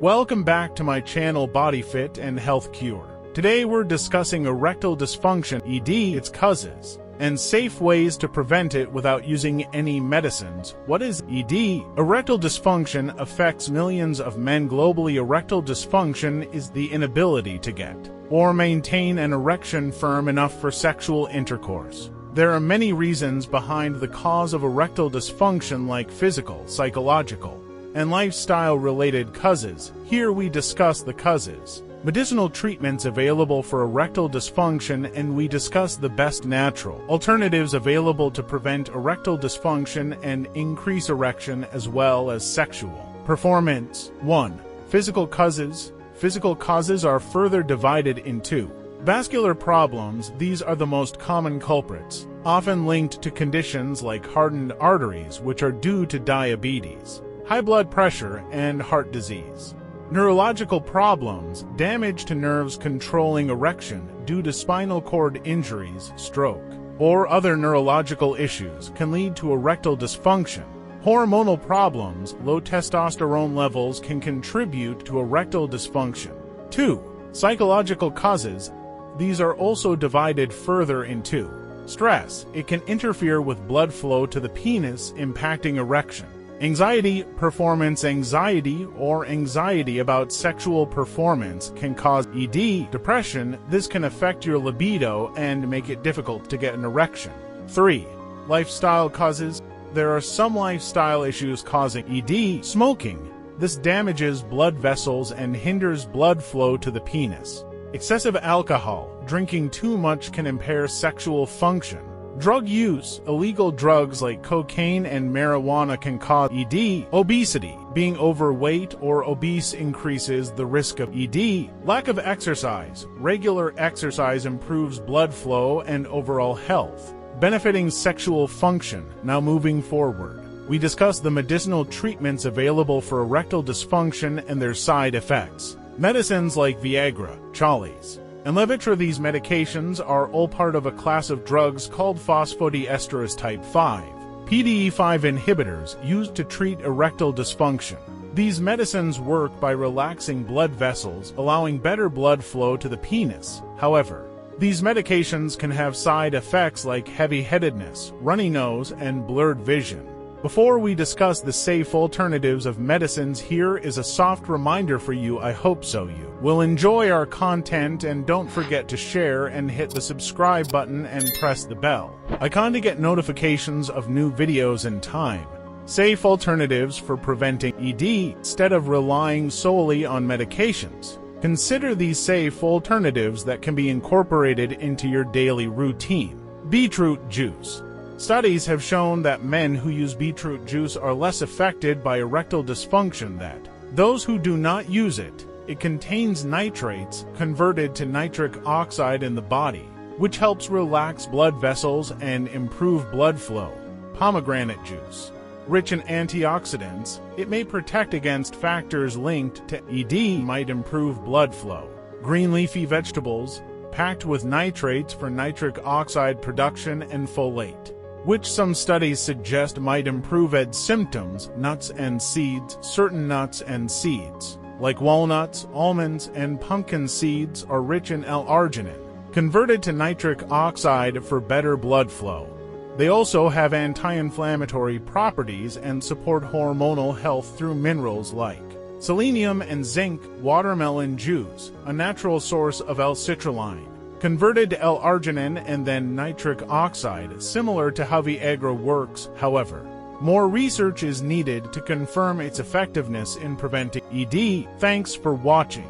Welcome back to my channel Body Fit and Health Cure. Today we're discussing erectile dysfunction, ED, its causes, and safe ways to prevent it without using any medicines. What is ED? Erectile dysfunction affects millions of men globally. Erectile dysfunction is the inability to get or maintain an erection firm enough for sexual intercourse. There are many reasons behind the cause of erectile dysfunction, like physical, psychological, and lifestyle-related causes. Here we discuss the causes, medicinal treatments available for erectile dysfunction, and we discuss the best natural alternatives available to prevent erectile dysfunction and increase erection as well as sexual performance. 1. Physical causes. Physical causes are further divided into vascular problems. These are the most common culprits, often linked to conditions like hardened arteries, which are due to diabetes, high blood pressure, and heart disease. Neurological problems, damage to nerves controlling erection due to spinal cord injuries, stroke, or other neurological issues can lead to erectile dysfunction. Hormonal problems, low testosterone levels can contribute to erectile dysfunction. 2. Psychological causes. These are also divided further into stress. It can interfere with blood flow to the penis, impacting erection. Anxiety, performance anxiety, or anxiety about sexual performance can cause ED. Depression, this can affect your libido and make it difficult to get an erection. 3. Lifestyle causes. There are some lifestyle issues causing ED. Smoking, this damages blood vessels and hinders blood flow to the penis. Excessive alcohol, drinking too much can impair sexual function. Drug use, illegal drugs like cocaine and marijuana can cause ED. Obesity, being overweight or obese increases the risk of ED. Lack of exercise, regular exercise improves blood flow and overall health, benefiting sexual function. Now moving forward, we discuss the medicinal treatments available for erectile dysfunction and their side effects. Medicines like Viagra, Cialis, and Livetra. These medications are all part of a class of drugs called phosphodiesterase type 5, PDE5 inhibitors, used to treat erectile dysfunction. These medicines work by relaxing blood vessels, allowing better blood flow to the penis. However, these medications can have side effects like heavy-headedness, runny nose, and blurred vision. Before we discuss the safe alternatives of medicines, here is a soft reminder for you. I hope you will enjoy our content, and don't forget to share and hit the subscribe button and press the bell icon to get notifications of new videos in time. Safe alternatives for preventing ED. Instead of relying solely on medications, consider these safe alternatives that can be incorporated into your daily routine. Beetroot juice. Studies have shown that men who use beetroot juice are less affected by erectile dysfunction than those who do not use it. It contains nitrates converted to nitric oxide in the body, which helps relax blood vessels and improve blood flow. Pomegranate juice. Rich in antioxidants, it may protect against factors linked to ED, might improve blood flow. Green leafy vegetables, packed with nitrates for nitric oxide production and folate, which some studies suggest might improve ED symptoms. Nuts and seeds. Certain nuts and seeds, like walnuts, almonds, and pumpkin seeds, are rich in L-arginine, converted to nitric oxide for better blood flow. They also have anti-inflammatory properties and support hormonal health through minerals like selenium and zinc. Watermelon juice, a natural source of L-citrulline, converted to L-arginine and then nitric oxide, similar to how Viagra works. However, more research is needed to confirm its effectiveness in preventing ED. Thanks for watching.